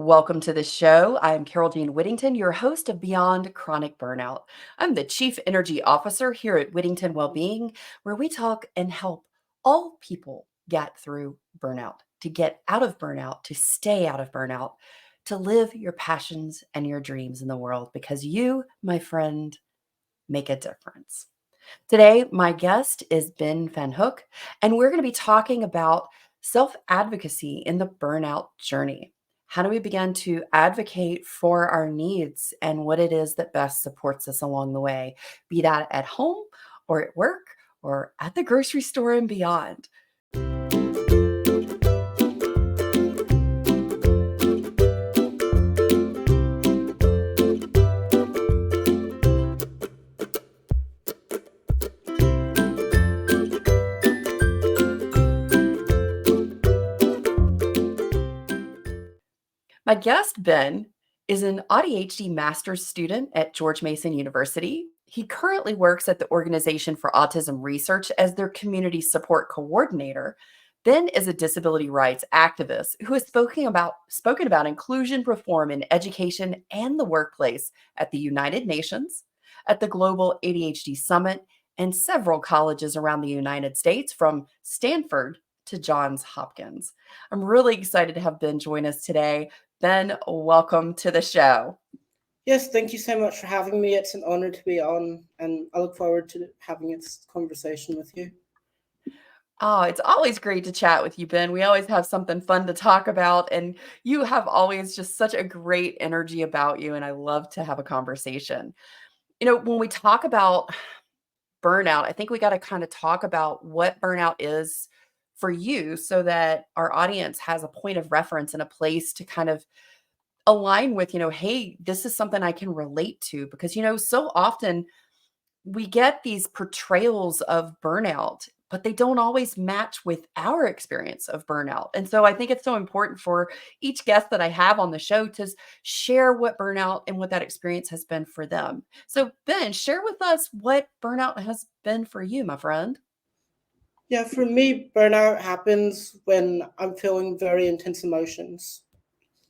Welcome to the show. I'm Carole Jean Whittington, your host of Beyond Chronic Burnout. I'm the Chief Energy Officer here at Whittington Wellbeing, where we talk and help all people get through burnout, to get out of burnout, to stay out of burnout, to live your passions and your dreams in the world, because you, my friend, make a difference. Today, my guest is Ben VanHook, and we're going to be talking about self-advocacy in the burnout journey. How do we begin to advocate for our needs and what it is that best supports us along the way, be that at home or at work or at the grocery store and beyond? My guest, Ben, is an ADHD master's student at George Mason University. He currently works at the Organization for Autism Research as their community support coordinator. Ben is a disability rights activist who has spoken about inclusion reform in education and the workplace at the United Nations, at the Global ADHD Summit, and several colleges around the United States, from Stanford to Johns Hopkins. I'm really excited to have Ben join us today. Ben, welcome to the show. Yes, thank you so much for having me. It's an honor to be on, and I look forward to having this conversation with you. Oh, it's always great to chat with you, Ben. We always have something fun to talk about, and you have always just such a great energy about you, and I love to have a conversation. When we talk about burnout, I think we got to kind of talk about what burnout is for you so that our audience has a point of reference and a place to kind of align with, hey, this is something I can relate to, because, so often we get these portrayals of burnout, but they don't always match with our experience of burnout. And so I think it's so important for each guest that I have on the show to share what burnout and what that experience has been for them. So, Ben, share with us what burnout has been for you, my friend. Yeah, for me, burnout happens when I'm feeling very intense emotions.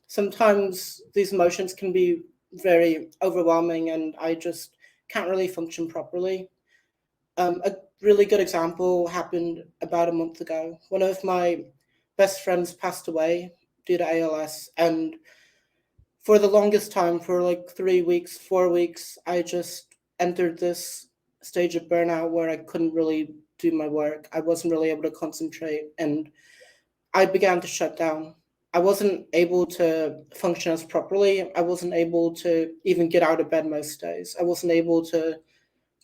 Sometimes these emotions can be very overwhelming, and I just can't really function properly. A really good example happened about a month ago. One of my best friends passed away due to ALS, and for the longest time, for like 3 weeks, 4 weeks, I just entered this stage of burnout where I couldn't really do my work. I wasn't really able to concentrate, and I began to shut down. I wasn't able to function as properly. I wasn't able to even get out of bed most days. I wasn't able to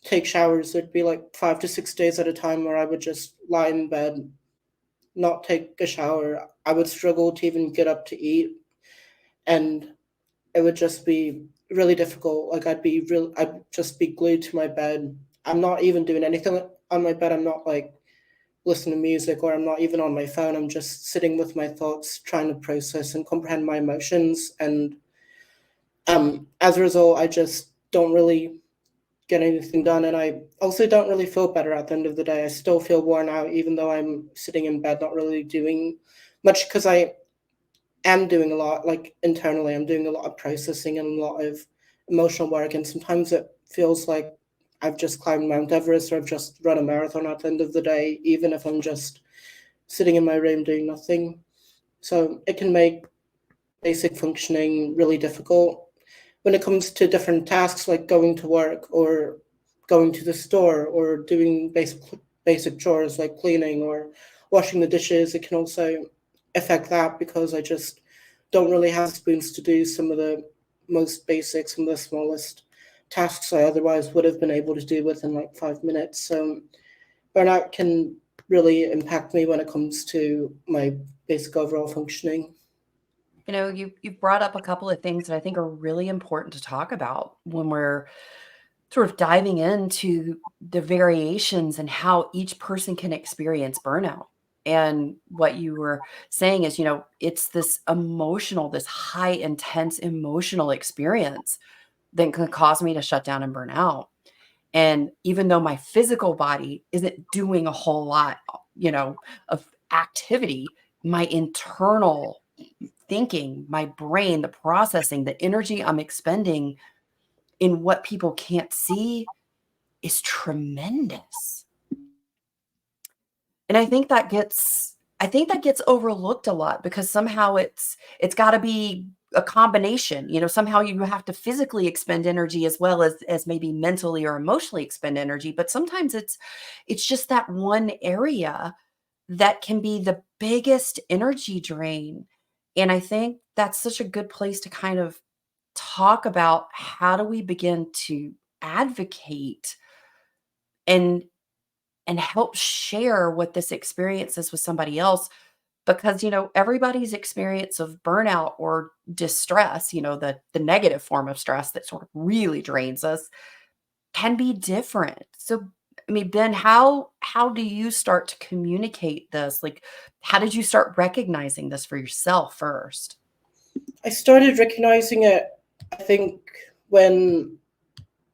take showers. There'd be like 5 to 6 days at a time where I would just lie in bed, not take a shower. I would struggle to even get up to eat, and it would just be really difficult. Like I'd just be glued to my bed. I'm not even doing anything on my bed. I'm not like listening to music, or I'm not even on my phone. I'm just sitting with my thoughts, trying to process and comprehend my emotions. And as a result, I just don't really get anything done. And I also don't really feel better at the end of the day. I still feel worn out, even though I'm sitting in bed, not really doing much, because I am doing a lot, like internally. I'm doing a lot of processing and a lot of emotional work. And sometimes it feels like I've just climbed Mount Everest, or I've just run a marathon at the end of the day, even if I'm just sitting in my room doing nothing. So it can make basic functioning really difficult. When it comes to different tasks like going to work or going to the store or doing basic chores like cleaning or washing the dishes, it can also affect that, because I just don't really have spoons to do some of the most basic, some of the smallest tasks I otherwise would have been able to do within like 5 minutes. So burnout can really impact me when it comes to my basic overall functioning. You've brought up a couple of things that I think are really important to talk about when we're sort of diving into the variations and how each person can experience burnout. And what you were saying is, it's this emotional, this high intense emotional experience that can cause me to shut down and burn out. And even though my physical body isn't doing a whole lot, of activity, my internal thinking, my brain, the processing, the energy I'm expending in what people can't see is tremendous. And I think that gets overlooked a lot because somehow it's got to be a combination. Somehow you have to physically expend energy as well as maybe mentally or emotionally expend energy, but sometimes it's just that one area that can be the biggest energy drain. And I think that's such a good place to kind of talk about how do we begin to advocate and help share what this experience is with somebody else, because everybody's experience of burnout or distress, the negative form of stress that sort of really drains us, can be different. So I mean, Ben, how do you start to communicate this? Like, how did you start recognizing this for yourself first? I started recognizing it, I think, when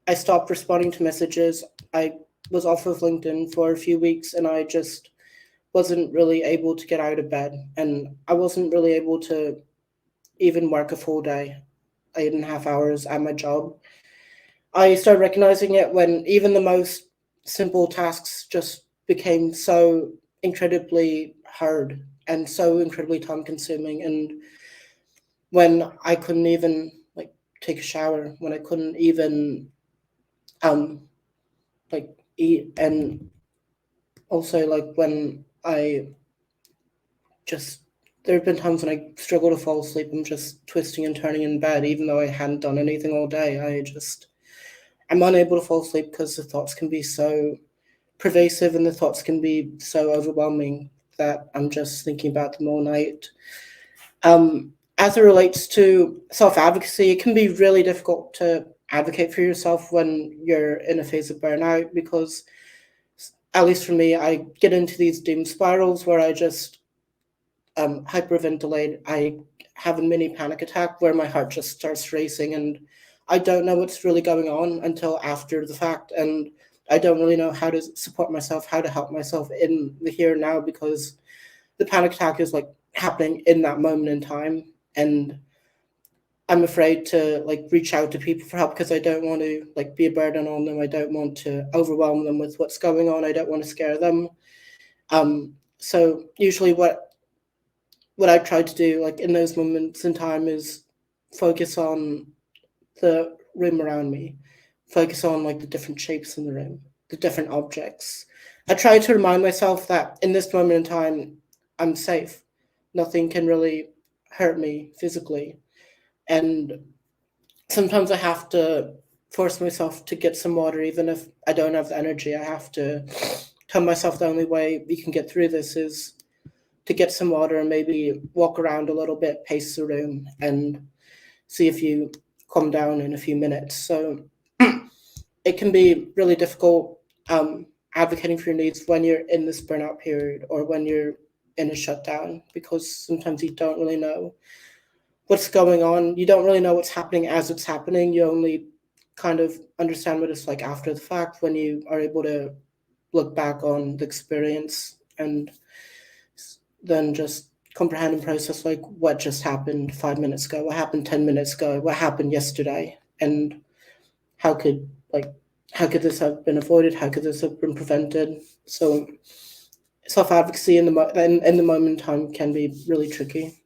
I stopped responding to messages. I was off of LinkedIn for a few weeks and I just wasn't really able to get out of bed. And I wasn't really able to even work a full day, 8.5 hours at my job. I started recognizing it when even the most simple tasks just became so incredibly hard and so incredibly time consuming. And when I couldn't even like take a shower, when I couldn't even um like eat, and also like when I just there have been times when I struggle to fall asleep. I'm just twisting and turning in bed, even though I hadn't done anything all day. I'm unable to fall asleep because the thoughts can be so pervasive and the thoughts can be so overwhelming that I'm just thinking about them all night. As it relates to self-advocacy, it can be really difficult to advocate for yourself when you're in a phase of burnout because, at least for me, I get into these doom spirals where I just hyperventilate. I have a mini panic attack where my heart just starts racing and I don't know what's really going on until after the fact. And I don't really know how to support myself, how to help myself in the here and now, because the panic attack is like happening in that moment in time. And I'm afraid to like reach out to people for help because I don't want to like be a burden on them. I don't want to overwhelm them with what's going on. I don't want to scare them. So usually what I try to do like in those moments in time is focus on the room around me, focus on like the different shapes in the room, the different objects. I try to remind myself that in this moment in time, I'm safe. Nothing can really hurt me physically. And sometimes I have to force myself to get some water, even if I don't have the energy. I have to tell myself the only way we can get through this is to get some water and maybe walk around a little bit, pace the room, and see if you calm down in a few minutes. So it can be really difficult advocating for your needs when you're in this burnout period or when you're in a shutdown, because sometimes you don't really know what's going on. You don't really know what's happening as it's happening. You only kind of understand what it's like after the fact when you are able to look back on the experience and then just comprehend and process like what just happened 5 minutes ago, what happened 10 minutes ago, what happened yesterday, and how could like how could this have been avoided? How could this have been prevented? So self-advocacy in the moment in time can be really tricky.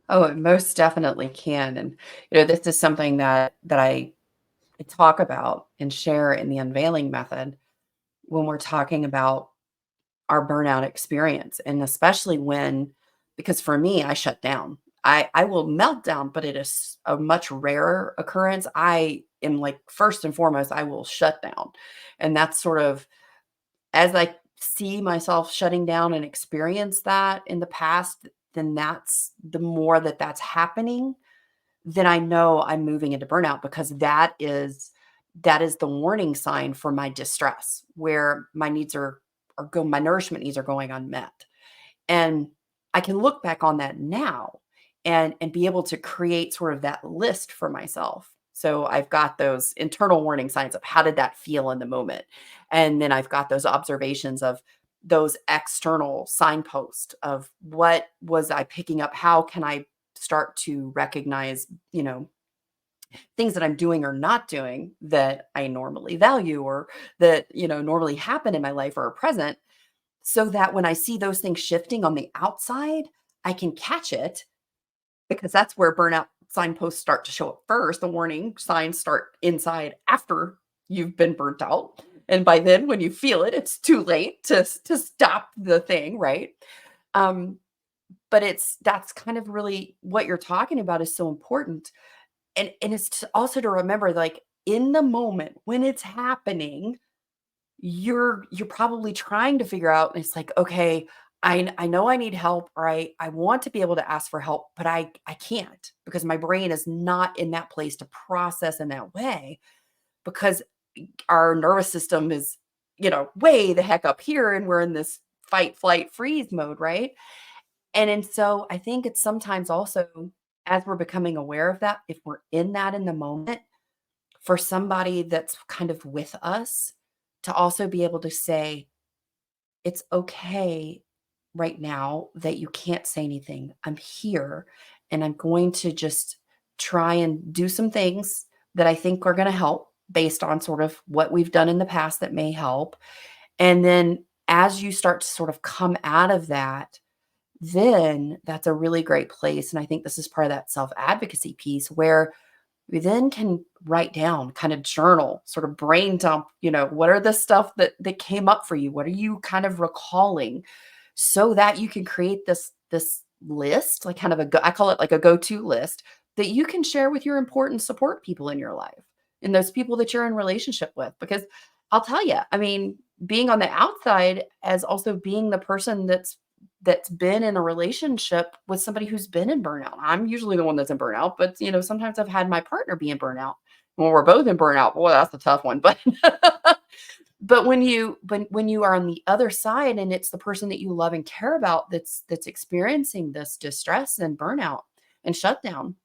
Oh, it most definitely can. And this is something that I talk about and share in the unveiling method when we're talking about our burnout experience. And especially when, because for me, I shut down. I will melt down, but it is a much rarer occurrence. I am like, first and foremost, I will shut down. And that's sort of as I see myself shutting down and experience that in the past, then that's the more that that's happening, then I know I'm moving into burnout, because that is the warning sign for my distress, where my needs my nourishment needs are going unmet. And I can look back on that now and be able to create sort of that list for myself. So I've got those internal warning signs of how did that feel in the moment. And then I've got those observations of those external signposts of what was I picking up? How can I start to recognize, things that I'm doing or not doing that I normally value or that, normally happen in my life or are present, so that when I see those things shifting on the outside, I can catch it, because that's where burnout signposts start to show up first. The warning signs start inside after you've been burnt out. And by then, when you feel it, it's too late to stop the thing, right? Um, but that's kind of really what you're talking about is so important. And it's also to remember, like, in the moment when it's happening, you're probably trying to figure out, and it's like, okay, I know I need help, or I want to be able to ask for help, but I can't, because my brain is not in that place to process in that way, because our nervous system is, way the heck up here, and we're in this fight, flight, freeze mode, right? And so I think it's sometimes also, as we're becoming aware of that, if we're in that in the moment, for somebody that's kind of with us to also be able to say, it's okay right now that you can't say anything. I'm here, and I'm going to just try and do some things that I think are going to help based on sort of what we've done in the past that may help. And then as you start to sort of come out of that, then that's a really great place. And I think this is part of that self advocacy piece where we then can write down, kind of journal, sort of brain dump, what are the stuff that came up for you? What are you kind of recalling, so that you can create this list, like kind of I call it like a go-to list that you can share with your important support people in your life and those people that you're in relationship with. Because I'll tell you, I mean, being on the outside as also being the person that's been in a relationship with somebody who's been in burnout. I'm usually the one that's in burnout, but sometimes I've had my partner be in burnout. When we're both in burnout, boy, that's a tough one. But but when you are on the other side, and it's the person that you love and care about that's experiencing this distress and burnout and shutdown,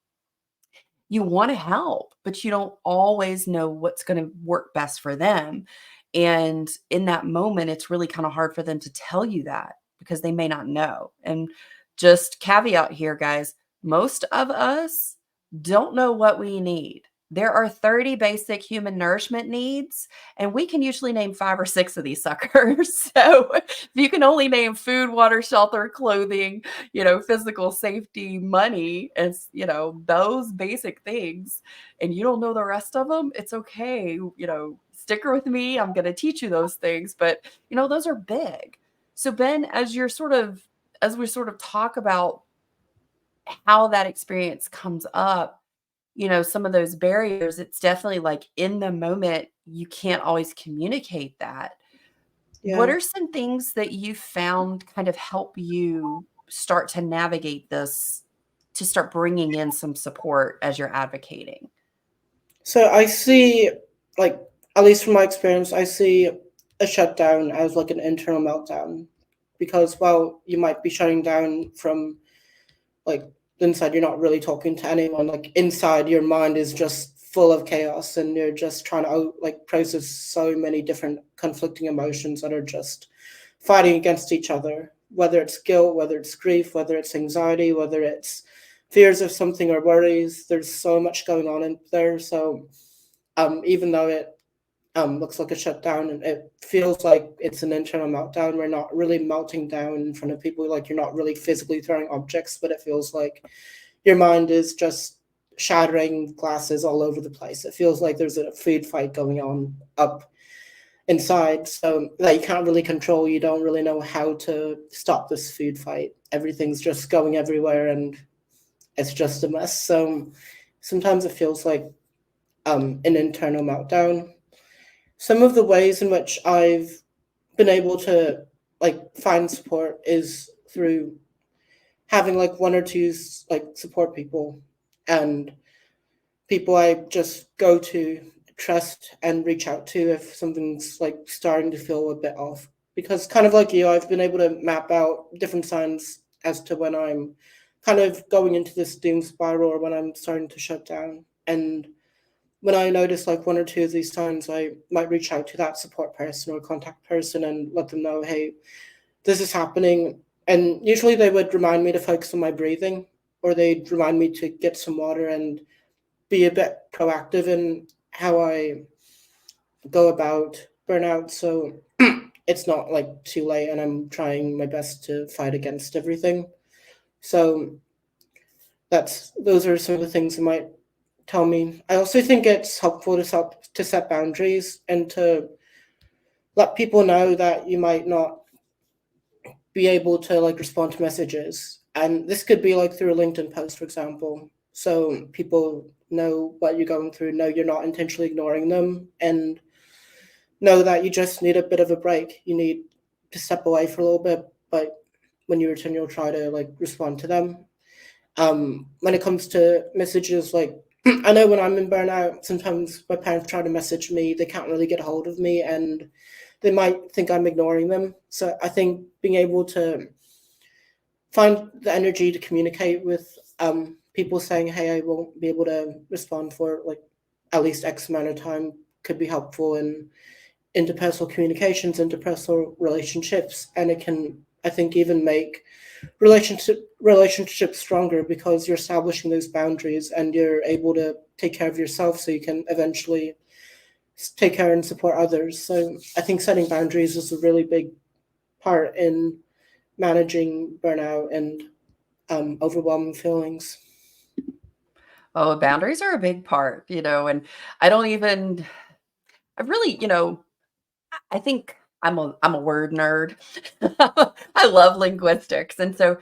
you want to help, but you don't always know what's going to work best for them. And in that moment, it's really kind of hard for them to tell you that, because they may not know. And just caveat here, guys, most of us don't know what we need. There are 30 basic human nourishment needs, and we can usually name 5 or 6 of these suckers. So if you can only name food, water, shelter, clothing, physical safety, money, as, those basic things, and you don't know the rest of them, it's okay. Sticker with me. I'm going to teach you those things, but those are big. So Ben, as we sort of talk about how that experience comes up, some of those barriers, it's definitely like in the moment, you can't always communicate that. What Yeah. are some things that you found kind of help you start to navigate this, to start bringing in some support as you're advocating? So I see, like, at least from my experience, I see a shutdown as like an internal meltdown, because while you might be shutting down from like inside, you're not really talking to anyone. Like inside, your mind is just full of chaos, and you're just trying to like process so many different conflicting emotions that are just fighting against each other. Whether it's guilt, whether it's grief, whether it's anxiety, whether it's fears of something or worries. There's so much going on in there. So even though it looks like a shutdown and it feels like it's an internal meltdown, we're not really melting down in front of people. Like you're not really physically throwing objects, but it feels like your mind is just shattering glasses all over the place. It feels like there's a food fight going on up inside, so that you can't really control. You don't really know how to stop this food fight. Everything's just going everywhere, and it's just a mess. So sometimes it feels like an internal meltdown. Some of the ways in which I've been able to like find support is through having like one or two like support people, and people I just go to, trust, and reach out to if something's like starting to feel a bit off. Because kind of like you, I've been able to map out different signs as to when I'm kind of going into this doom spiral or when I'm starting to shut down. And when I notice like one or two of these signs, I might reach out to that support person or contact person and let them know, hey, this is happening. And usually they would remind me to focus on my breathing, or they'd remind me to get some water and be a bit proactive in how I go about burnout. So it's not like too late, and I'm trying my best to fight against everything. So those are some of the things that might tell me. I also think it's helpful to set boundaries and to let people know that you might not be able to like respond to messages. And this could be like through a LinkedIn post, for example. So people know what you're going through, know you're not intentionally ignoring them, and know that you just need a bit of a break. You need to step away for a little bit, but when you return, you'll try to like respond to them. When it comes to messages, like I know when I'm in burnout, sometimes my parents try to message me, they can't really get a hold of me, and they might think I'm ignoring them. So I think being able to find the energy to communicate with people saying, hey, I won't be able to respond for like at least X amount of time could be helpful in interpersonal communications, interpersonal relationships, and it can, I think, even make relationships stronger because you're establishing those boundaries and you're able to take care of yourself so you can eventually take care and support others. So I think setting boundaries is a really big part in managing burnout and overwhelming feelings. Oh, boundaries are a big part, and I don't even I really, I think I'm a word nerd. I love linguistics. And so,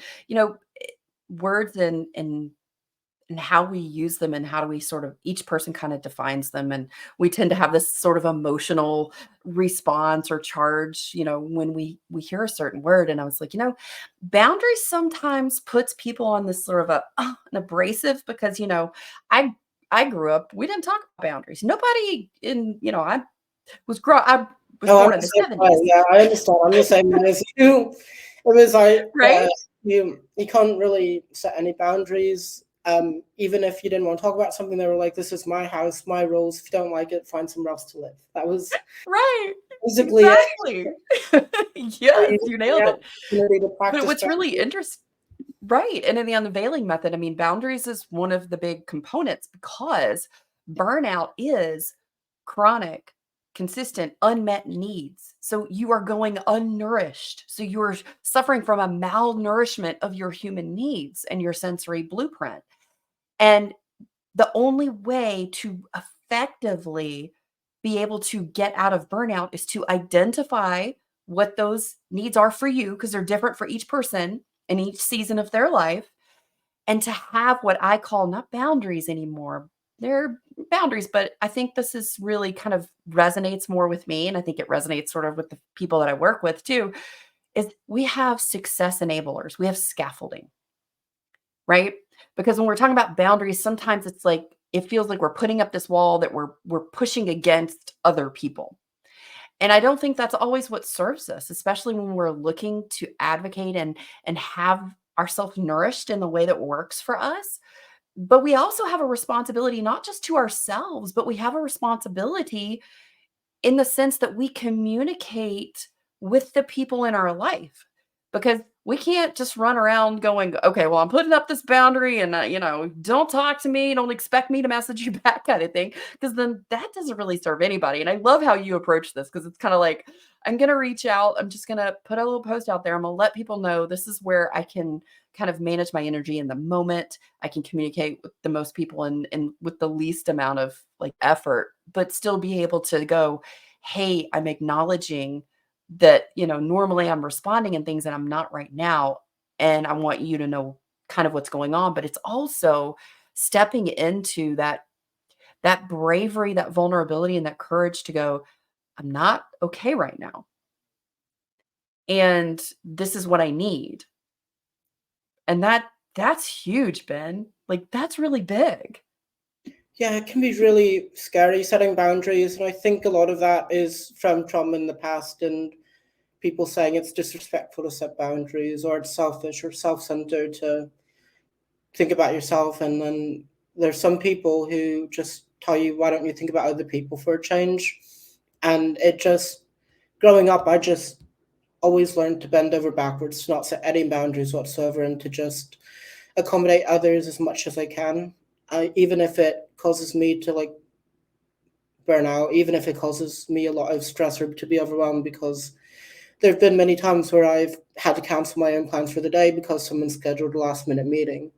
words and how we use them and how do we sort of each person kind of defines them, and we tend to have this sort of emotional response or charge when we hear a certain word. And I was like, boundaries sometimes puts people on this sort of an abrasive, because I grew up, we didn't talk about boundaries. Nobody I was Oh, I'm born the in the same way. 70s. Yeah, I understand. I'm the same way as you. It was like Right. you can't really set any boundaries. Even if you didn't want to talk about something, they were like, "This is my house, my rules. If you don't like it, find somewhere else to live." That was Right. basically it. Exactly. So Yes, you you didn't nailed have it. the opportunity to But practice what's really boundaries. interesting, right, and in the unveiling method, I mean, boundaries is one of the big components, because burnout is chronic, consistent, unmet needs. So you are going unnourished. So you're suffering from a malnourishment of your human needs and your sensory blueprint. And the only way to effectively be able to get out of burnout is to identify what those needs are for you, because they're different for each person in each season of their life, and to have what I call not boundaries anymore. They're boundaries, but I think this is really kind of resonates more with me. And I think it resonates sort of with the people that I work with too, is we have success enablers, we have scaffolding, right? Because when we're talking about boundaries, sometimes it's like it feels like we're putting up this wall that we're pushing against other people. And I don't think that's always what serves us, especially when we're looking to advocate and have ourselves nourished in the way that works for us. But we also have a responsibility not just to ourselves, but we have a responsibility in the sense that we communicate with the people in our life, because we can't just run around going, okay, well, I'm putting up this boundary and, don't talk to me, don't expect me to message you back, kind of thing. Because then that doesn't really serve anybody. And I love how you approach this, because it's kind of like, I'm going to reach out. I'm just going to put a little post out there. I'm going to let people know this is where I can kind of manage my energy in the moment. I can communicate with the most people and with the least amount of like effort, but still be able to go, hey, I'm acknowledging that, normally I'm responding and things, and I'm not right now. And I want you to know kind of what's going on. But it's also stepping into that bravery, that vulnerability, and that courage to go, I'm not okay right now. And this is what I need. And that's huge, Ben. Like, that's really big. Yeah, it can be really scary setting boundaries, and I think a lot of that is from trauma in the past and people saying it's disrespectful to set boundaries, or it's selfish or self-centered to think about yourself. And then there's some people who just tell you, why don't you think about other people for a change? And it just, growing up, I just always learned to bend over backwards, to not set any boundaries whatsoever, and to just accommodate others as much as I can, even if it causes me to like burn out, even if it causes me a lot of stress or to be overwhelmed, because there have been many times where I've had to cancel my own plans for the day because someone scheduled a last minute meeting,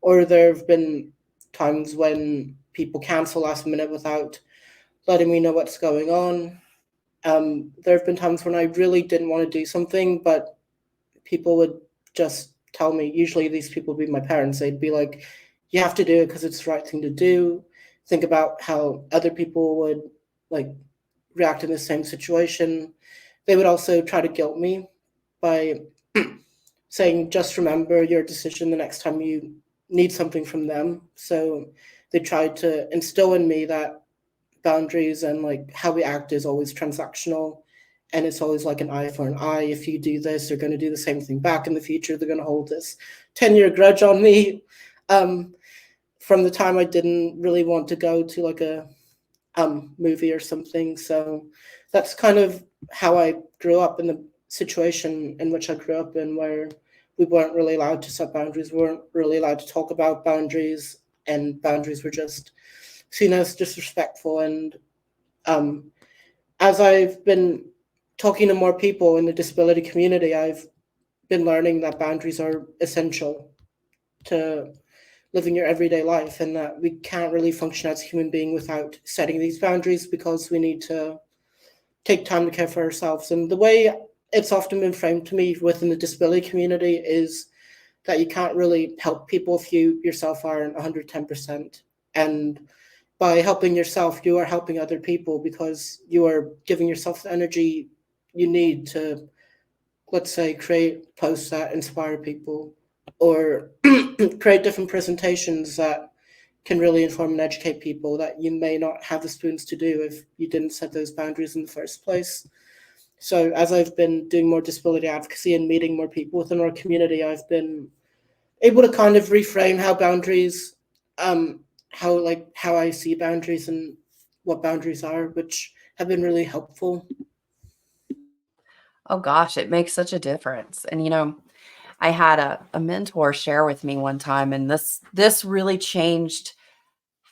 or there have been times when people cancel last minute without letting me know what's going on. There have been times when I really didn't want to do something, but people would just tell me, usually these people would be my parents, they'd be like, you have to do it because it's the right thing to do. Think about how other people would like react in the same situation. They would also try to guilt me by saying, just remember your decision the next time you need something from them. So they tried to instill in me that boundaries and like how we act is always transactional, and it's always like an eye for an eye. If you do this, they're going to do the same thing back in the future. They're going to hold this 10-year grudge on me. From the time I didn't really want to go to like a movie or something. So that's kind of how I grew up, in the situation in which I grew up in, where we weren't really allowed to set boundaries, we weren't really allowed to talk about boundaries, and boundaries were just seen as disrespectful. And as I've been talking to more people in the disability community, I've been learning that boundaries are essential to living your everyday life, and that we can't really function as a human being without setting these boundaries, because we need to take time to care for ourselves. And the way it's often been framed to me within the disability community is that you can't really help people if you yourself aren't 110%. And by helping yourself, you are helping other people, because you are giving yourself the energy you need to, let's say, create posts that inspire people, or create different presentations that can really inform and educate people that you may not have the spoons to do if you didn't set those boundaries in the first place. So as I've been doing more disability advocacy and meeting more people within our community, I've been able to kind of reframe how boundaries, how I see boundaries and what boundaries are, which have been really helpful. Oh gosh, it makes such a difference. And I had a mentor share with me one time, and this really changed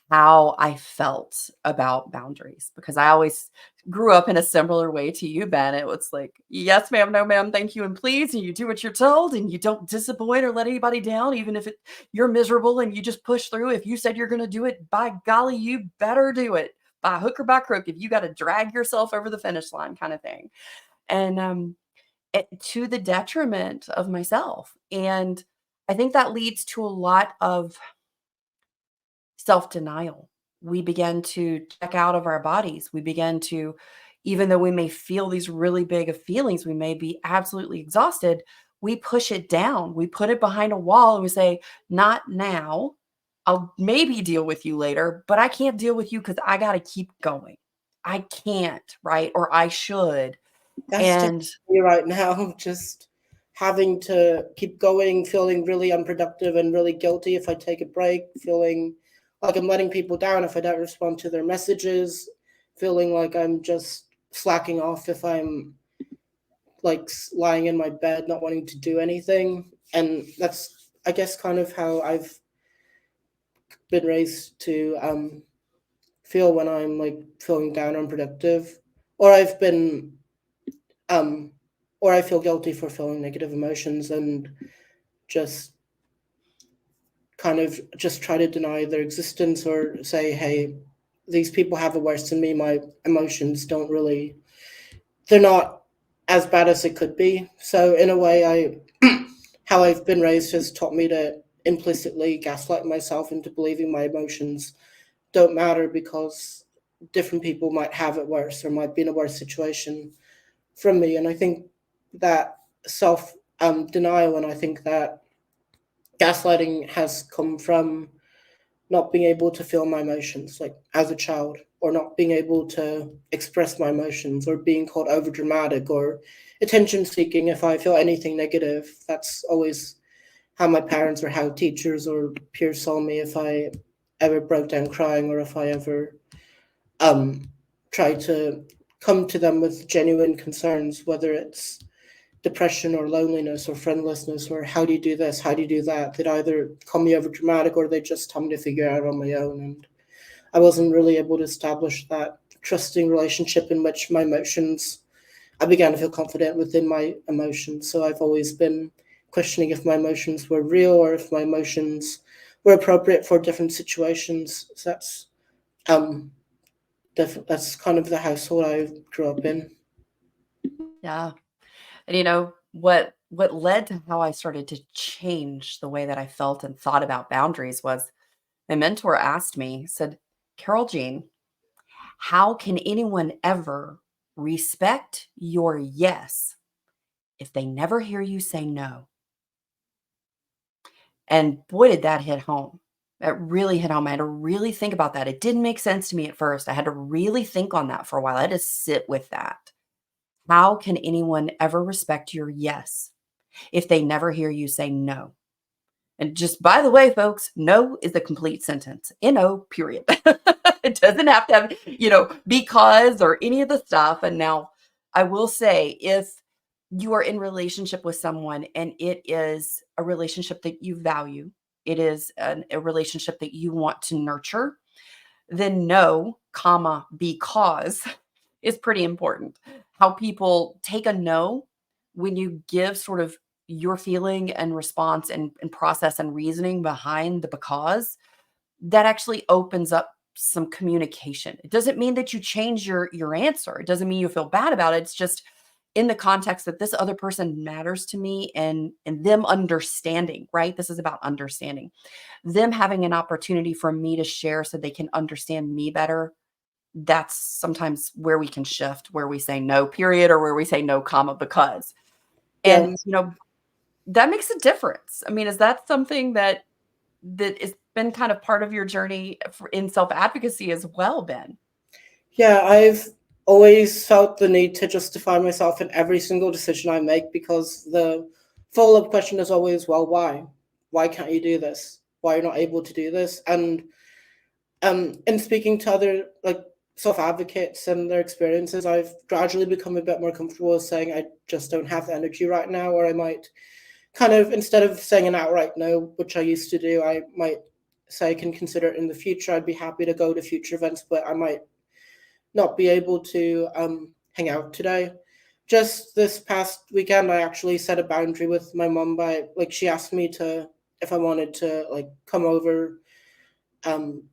how I felt about boundaries, because I always grew up in a similar way to you, Ben. It was like, yes, ma'am, no, ma'am, thank you, and please. And you do what you're told, and you don't disappoint or let anybody down, even if you're miserable and you just push through. If you said you're going to do it, by golly, you better do it by hook or by crook. If you got to drag yourself over the finish line, kind of thing. And to the detriment of myself. And I think that leads to a lot of self denial. We begin to check out of our bodies. We begin to, even though we may feel these really big of feelings, we may be absolutely exhausted, we push it down. We put it behind a wall and we say, not now. I'll maybe deal with you later, but I can't deal with you because I got to keep going. I can't, right? Or I should. That's just And me right now, just having to keep going, feeling really unproductive and really guilty if I take a break, feeling like I'm letting people down if I don't respond to their messages, feeling like I'm just slacking off if I'm like lying in my bed, not wanting to do anything. And that's, I guess, kind of how I've been raised to feel when I'm like feeling down or unproductive, or I've been um, or I feel guilty for feeling negative emotions, and just kind of just try to deny their existence, or say, hey, these people have it worse than me. My emotions don't really, they're not as bad as it could be. So in a way, how I've been raised has taught me to implicitly gaslight myself into believing my emotions don't matter, because different people might have it worse or might be in a worse situation from me. And I think that self denial, and I think that gaslighting has come from not being able to feel my emotions, like as a child, or not being able to express my emotions, or being called over dramatic or attention seeking if I feel anything negative. That's always how my parents or how teachers or peers saw me, if I ever broke down crying, or if I ever um, tried to come to them with genuine concerns, whether it's depression or loneliness or friendlessness, or how do you do this, how do you do that, they'd either call me over dramatic or they just tell me to figure it out on my own. And I wasn't really able to establish that trusting relationship in which my emotions, I began to feel confident within my emotions. So I've always been questioning if my emotions were real or if my emotions were appropriate for different situations. So um that's kind of the household I grew up in. Yeah. And what led to how I started to change the way that I felt and thought about boundaries was my mentor asked me, said, Carole Jean, how can anyone ever respect your yes if they never hear you say no? And boy, did that hit home. It really hit home. I had to really think about that. It didn't make sense to me at first. I had to really think on that for a while. I had to sit with that. How can anyone ever respect your yes if they never hear you say no? And just by the way, folks, no is a complete sentence. No, period. It doesn't have to have, because or any of the stuff. And now I will say, if you are in relationship with someone and it is a relationship that you value, it is a relationship that you want to nurture, then no, comma, because is pretty important. How people take a no when you give sort of your feeling and response and process and reasoning behind the because, that actually opens up some communication. It doesn't mean that you change your answer. It doesn't mean you feel bad about it. It's just in the context that this other person matters to me, and them understanding, right? This is about understanding. Them having an opportunity for me to share so they can understand me better. That's sometimes where we can shift, where we say no, period, or where we say no, comma, because. And, Yeah, that makes a difference. I mean, is that something that has been kind of part of your journey in self-advocacy as well, Ben? yeah, I've always felt the need to justify myself in every single decision I make, because the follow-up question is always, well, why? Why can't you do this? Why are you not able to do this? And in speaking to other like self-advocates and their experiences, I've gradually become a bit more comfortable with saying I just don't have the energy right now, or I might kind of, instead of saying an outright no, which I used to do, I might say I can consider it in the future. I'd be happy to go to future events, but I might not be able to hang out today. Just this past weekend, I actually set a boundary with my mom by, like, she asked me to, if I wanted to like come over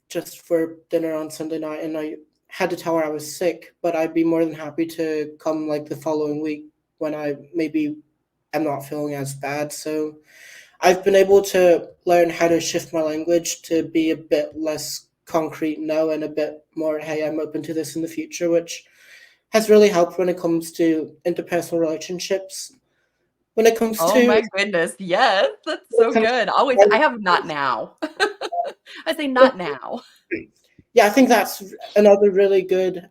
just for dinner on Sunday night, and I had to tell her I was sick, but I'd be more than happy to come like the following week when I maybe am not feeling as bad. So I've been able to learn how to shift my language to be a bit less concrete now and a bit more, hey, I'm open to this in the future, which has really helped when it comes to interpersonal relationships. When it comes Oh to, my goodness, yes, that's when it so comes good. Always I to have not now. I say not now. yeah, I think that's another really good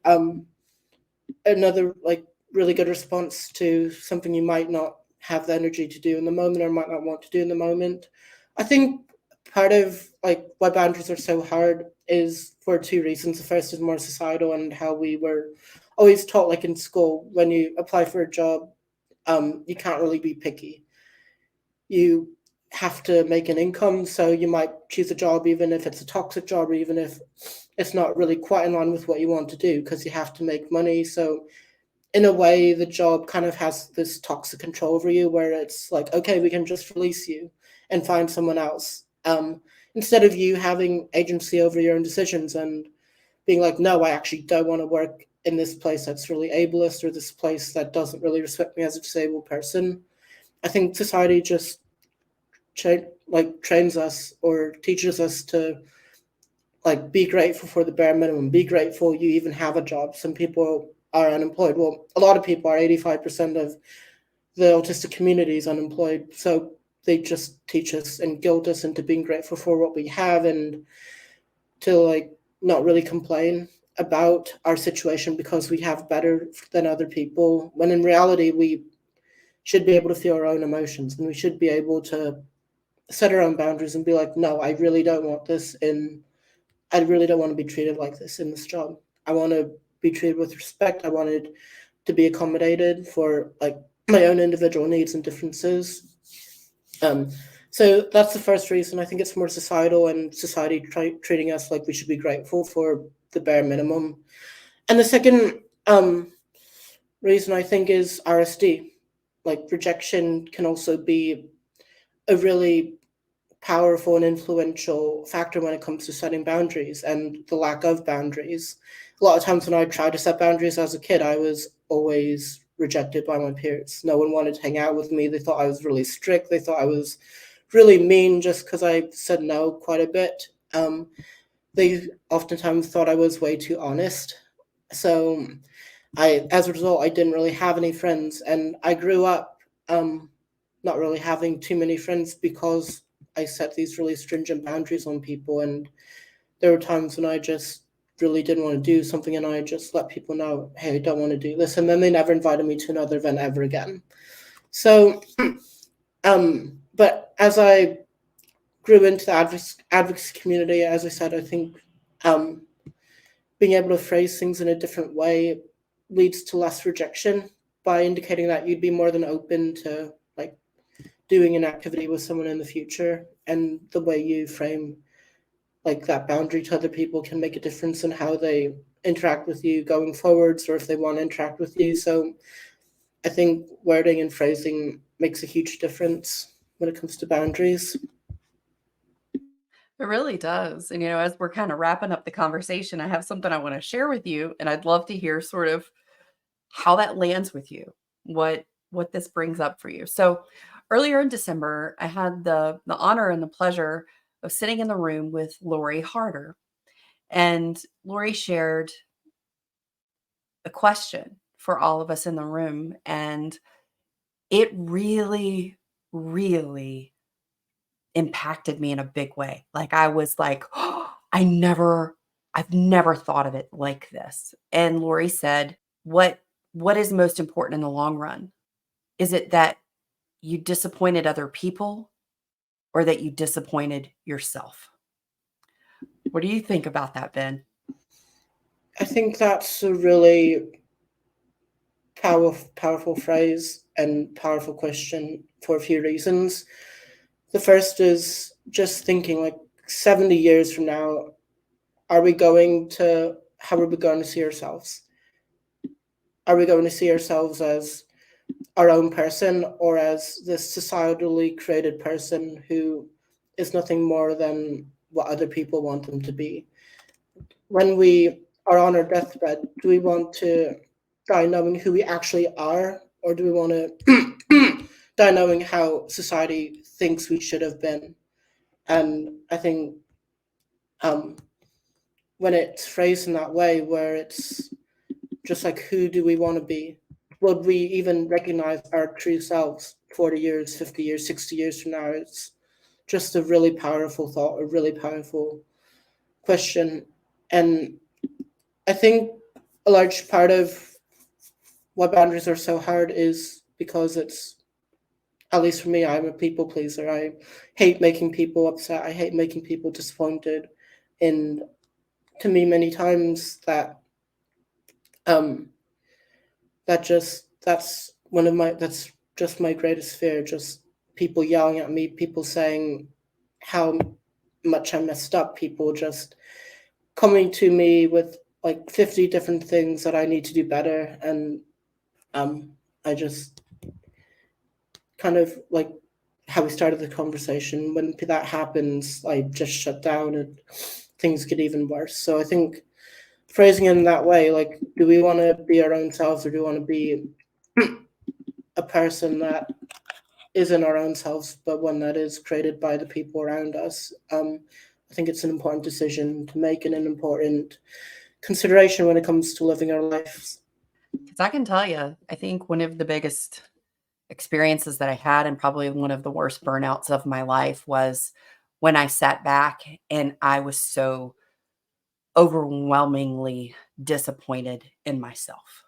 another like really good response to something you might not have the energy to do in the moment or might not want to do in the moment. I think part of like why boundaries are so hard is for two reasons. The first is more societal and how we were always taught, like in school, when you apply for a job, you can't really be picky. You have to make an income, so you might choose a job even if it's a toxic job or even if it's not really quite in line with what you want to do, because you have to make money. So in a way, the job kind of has this toxic control over you where it's like, okay, we can just release you and find someone else. Instead of you having agency over your own decisions and being like, no, I actually don't want to work in this place that's really ableist or this place that doesn't really respect me as a disabled person. I think society just trains us or teaches us to like be grateful for the bare minimum, be grateful you even have a job. Some people are unemployed. Well, a lot of people are. 85% of the autistic community is unemployed. So they just teach us and guilt us into being grateful for what we have and to like not really complain about our situation because we have better than other people, when in reality we should be able to feel our own emotions and we should be able to set our own boundaries and be like, no, I really don't want this in, I really don't want to be treated like this in this job. I want to be treated with respect. I wanted to be accommodated for like my own individual needs and differences. Um, so that's the first reason. I think it's more societal, and society treating us like we should be grateful for the bare minimum. And the second reason, I think, is RSD. Like, rejection can also be a really powerful and influential factor when it comes to setting boundaries and the lack of boundaries. A lot of times when I tried to set boundaries as a kid, I was always rejected by my peers. No one wanted to hang out with me. They thought I was really strict. They thought I was really mean just because I said no quite a bit. They oftentimes thought I was way too honest. So as a result, I didn't really have any friends, and I grew up not really having too many friends because I set these really stringent boundaries on people. And there were times when I just really didn't want to do something, and I just let people know, hey, I don't want to do this, and then they never invited me to another event ever again. So, but as I grew into the advocacy community, as I said, I think being able to phrase things in a different way leads to less rejection by indicating that you'd be more than open to like doing an activity with someone in the future, and the way you frame like that boundary to other people can make a difference in how they interact with you going forwards, or if they want to interact with you. So I think wording and phrasing makes a huge difference when it comes to boundaries. It really does. And, as we're kind of wrapping up the conversation, I have something I want to share with you, and I'd love to hear sort of how that lands with you, what this brings up for you. So, earlier in December, I had the honor and the pleasure of sitting in the room with Lori Harder, and Lori shared a question for all of us in the room, and it really, really impacted me in a big way. Like, I was like, oh, I've never thought of it like this. And Lori said, what is most important in the long run? Is it that you disappointed other people, or that you disappointed yourself? What do you think about that, Ben? I think that's a really powerful phrase and powerful question for a few reasons. The first is just thinking like 70 years from now, how are we going to see ourselves? Are we going to see ourselves as our own person, or as this societally created person who is nothing more than what other people want them to be? When we are on our deathbed, do we want to die knowing who we actually are, or do we want to die knowing how society thinks we should have been? And I think um, when it's phrased in that way, where it's just like, who do we want to be? Would we even recognize our true selves 40 years, 50 years, 60 years from now? It's just a really powerful thought, a really powerful question. And I think a large part of why boundaries are so hard is because it's, at least for me, I'm a people pleaser. I hate making people upset. I hate making people disappointed. And to me, many times um, that's just my greatest fear. Just people yelling at me, people saying how much I messed up, people just coming to me with like 50 different things that I need to do better. And I just kind of like how we started the conversation. When that happens, I just shut down and things get even worse. So I think phrasing it in that way, like, do we want to be our own selves, or do we want to be a person that isn't our own selves, but one that is created by the people around us? I think it's an important decision to make, and an important consideration when it comes to living our lives. Because I can tell you, I think one of the biggest experiences that I had, and probably one of the worst burnouts of my life, was when I sat back and I was so overwhelmingly disappointed in myself.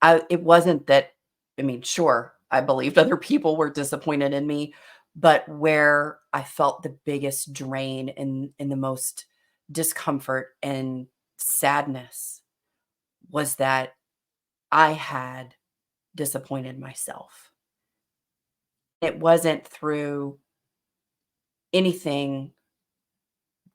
It wasn't that, I mean, sure, I believed other people were disappointed in me, but where I felt the biggest drain and the most discomfort and sadness was that I had disappointed myself. It wasn't through anything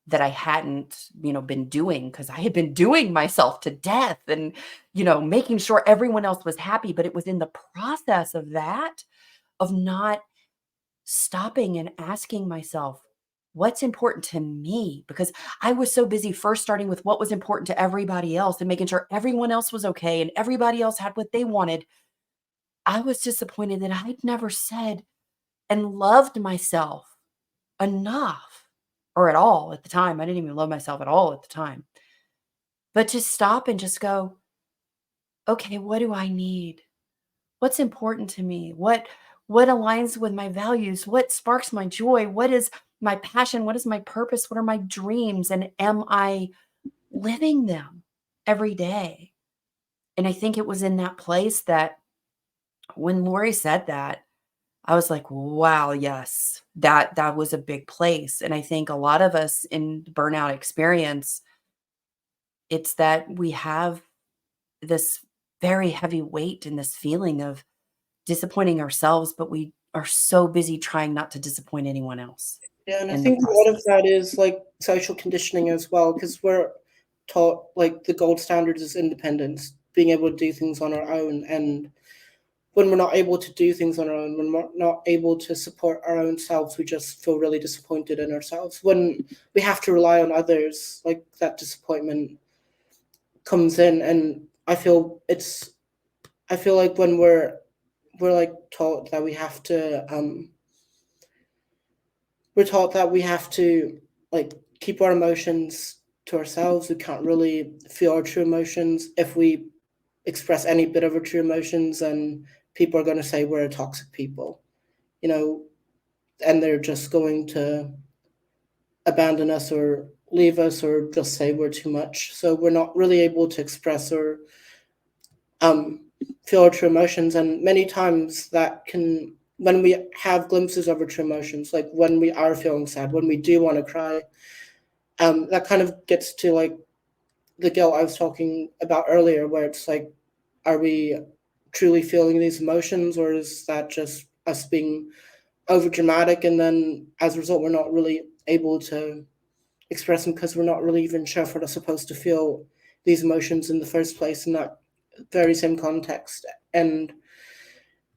that I hadn't, been doing, because I had been doing myself to death and, making sure everyone else was happy. But it was in the process of that, of not stopping and asking myself, what's important to me? Because I was so busy first starting with what was important to everybody else and making sure everyone else was okay and everybody else had what they wanted. I was disappointed that I'd never said and loved myself enough, or at all at the time. I didn't even love myself at all at the time. But to stop and just go, okay, what do I need? What's important to me? What aligns with my values? What sparks my joy? What is my passion? What is my purpose? What are my dreams? And am I living them every day? And I think it was in that place that when Lori said that, I was like, wow, yes, that was a big place. And I think a lot of us in the burnout experience, it's that we have this very heavy weight and this feeling of disappointing ourselves, but we are so busy trying not to disappoint anyone else Yeah, and I in the think a lot of process. that is like social conditioning as well, because we're taught like the gold standard is independence, being able to do things on our own. And when we're not able to do things on our own, when we're not able to support our own selves, we just feel really disappointed in ourselves. When we have to rely on others, like that disappointment comes in. And I feel like when we're like taught that we have to we're taught that we have to like keep our emotions to ourselves. We can't really feel our true emotions. If we express any bit of our true emotions, and people are going to say we're a toxic people, you know, and they're just going to abandon us or leave us or just say we're too much. So we're not really able to express or um, feel our true emotions. And many times that can, when we have glimpses of our true emotions, like when we are feeling sad, when we do want to cry, that kind of gets to like the guilt I was talking about earlier, where it's like, are we truly feeling these emotions, or is that just us being over dramatic? And then as a result, we're not really able to express them because we're not really even sure if we're supposed to feel these emotions in the first place in that very same context. And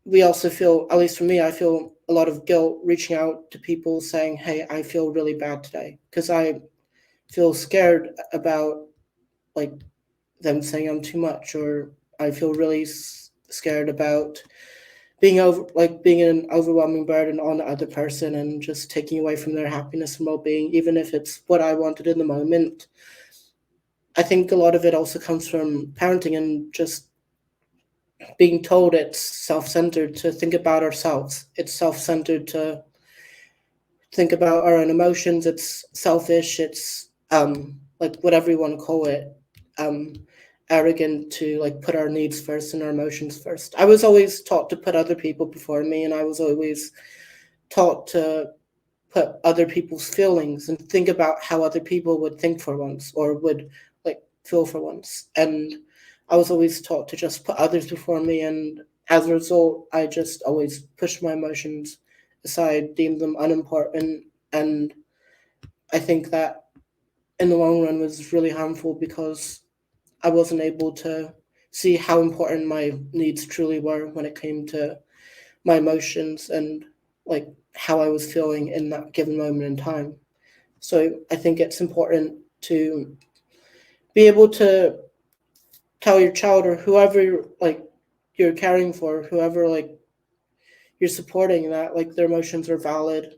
we also feel, at least for me, I feel a lot of guilt reaching out to people saying, hey, I feel really bad today, because I feel scared about like them saying I'm too much, or I feel really scared about being an overwhelming burden on the other person and just taking away from their happiness and well-being, even if it's what I wanted in the moment. I think a lot of it also comes from parenting and just being told it's self-centered to think about ourselves. It's self-centered to think about our own emotions. It's selfish. It's like whatever you want to call it. Um, Arrogant to like put our needs first and our emotions first. I was always taught to put other people before me, and I was always taught to put other people's feelings and think about how other people would think for once or would like feel for once. And I was always taught to just put others before me, and as a result, I just always pushed my emotions aside, deemed them unimportant, and I think that in the long run was really harmful because I wasn't able to see how important my needs truly were when it came to my emotions and like how I was feeling in that given moment in time. So I think it's important to be able to tell your child or whoever like you're caring for, whoever like you're supporting, that like their emotions are valid,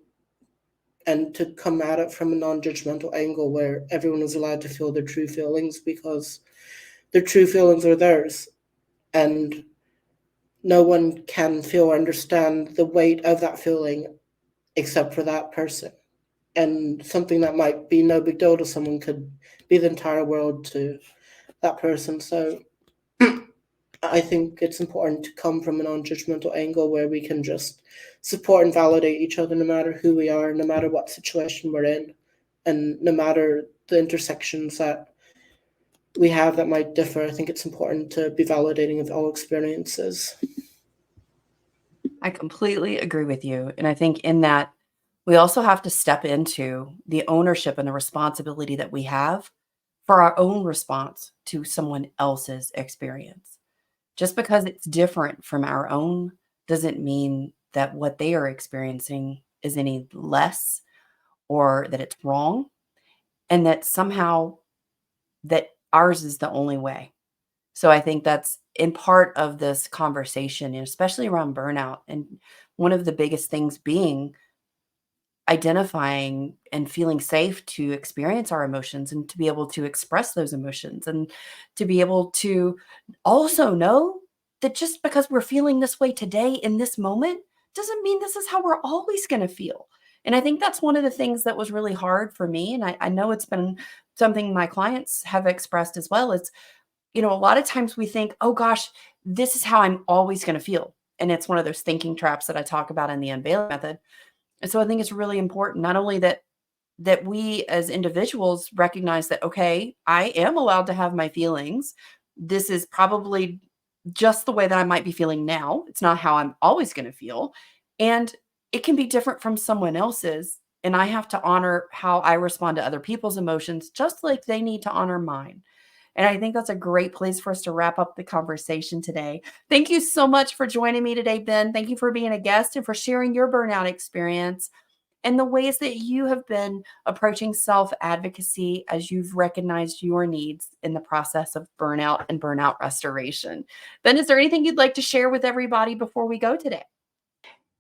and to come at it from a non-judgmental angle where everyone is allowed to feel their true feelings because their true feelings are theirs, and no one can feel or understand the weight of that feeling except for that person. And something that might be no big deal to someone could be the entire world to that person. So I think it's important to come from a non-judgmental angle where we can just support and validate each other no matter who we are, no matter what situation we're in, and no matter the intersections that we have that might differ. I think it's important to be validating of all experiences. I completely agree with you. And I think in that, we also have to step into the ownership and the responsibility that we have for our own response to someone else's experience. Just because it's different from our own doesn't mean that what they are experiencing is any less or that it's wrong, and that somehow that ours is the only way. So I think that's in part of this conversation, and especially around burnout. And one of the biggest things being identifying and feeling safe to experience our emotions and to be able to express those emotions and to be able to also know that just because we're feeling this way today in this moment doesn't mean this is how we're always going to feel. And I think that's one of the things that was really hard for me. And I know it's been something my clients have expressed as well. It's, a lot of times we think, oh gosh, this is how I'm always going to feel. And it's one of those thinking traps that I talk about in the unveiling method. And so I think it's really important not only that we as individuals recognize that, okay, I am allowed to have my feelings. This is probably just the way that I might be feeling now. It's not how I'm always going to feel. And it can be different from someone else's. And I have to honor how I respond to other people's emotions, just like they need to honor mine. And I think that's a great place for us to wrap up the conversation today. Thank you so much for joining me today, Ben. Thank you for being a guest and for sharing your burnout experience and the ways that you have been approaching self advocacy as you've recognized your needs in the process of burnout and burnout restoration. Ben, is there anything you'd like to share with everybody before we go today?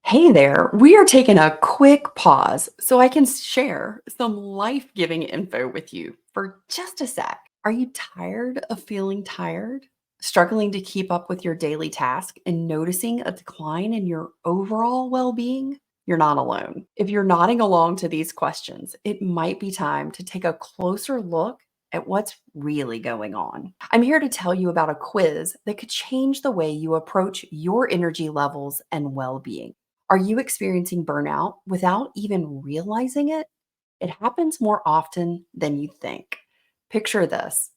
Hey there, we are taking a quick pause so I can share some life giving info with you for just a sec. Are you tired of feeling tired? Struggling to keep up with your daily task and noticing a decline in your overall well being? You're not alone. If you're nodding along to these questions, it might be time to take a closer look at what's really going on. I'm here to tell you about a quiz that could change the way you approach your energy levels and well being. Are you experiencing burnout without even realizing it? It happens more often than you think. Picture this: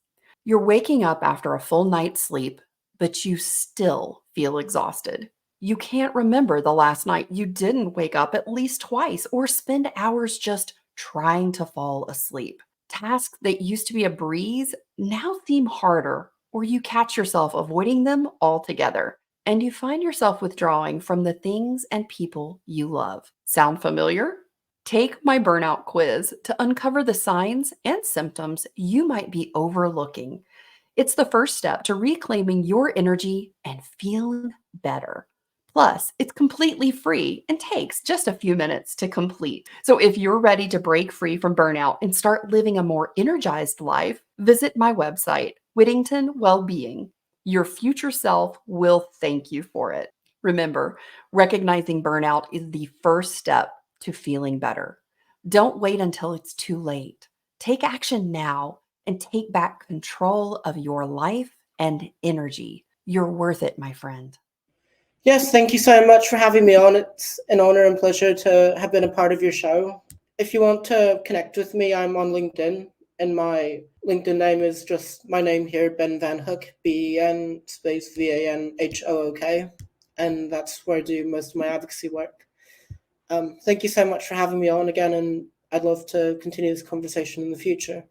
you're waking up after a full night's sleep, but you still feel exhausted. You can't remember the last night you didn't wake up at least twice or spend hours just trying to fall asleep. Tasks that used to be a breeze now seem harder, or you catch yourself avoiding them altogether, and you find yourself withdrawing from the things and people you love. Sound familiar? Take my burnout quiz to uncover the signs and symptoms you might be overlooking. It's the first step to reclaiming your energy and feeling better. Plus, it's completely free and takes just a few minutes to complete. So, if you're ready to break free from burnout and start living a more energized life, visit my website, Whittington Wellbeing. Your future self will thank you for it. Remember, recognizing burnout is the first step to feeling better. Don't wait until it's too late. Take action now and take back control of your life and energy. You're worth it, my friend. Yes, thank you so much for having me on. It's an honor and pleasure to have been a part of your show. If you want to connect with me, I'm on LinkedIn, and my LinkedIn name is just my name here, Ben VanHook, Ben space VanHook, and that's where I do most of my advocacy work. Thank you so much for having me on again, and I'd love to continue this conversation in the future.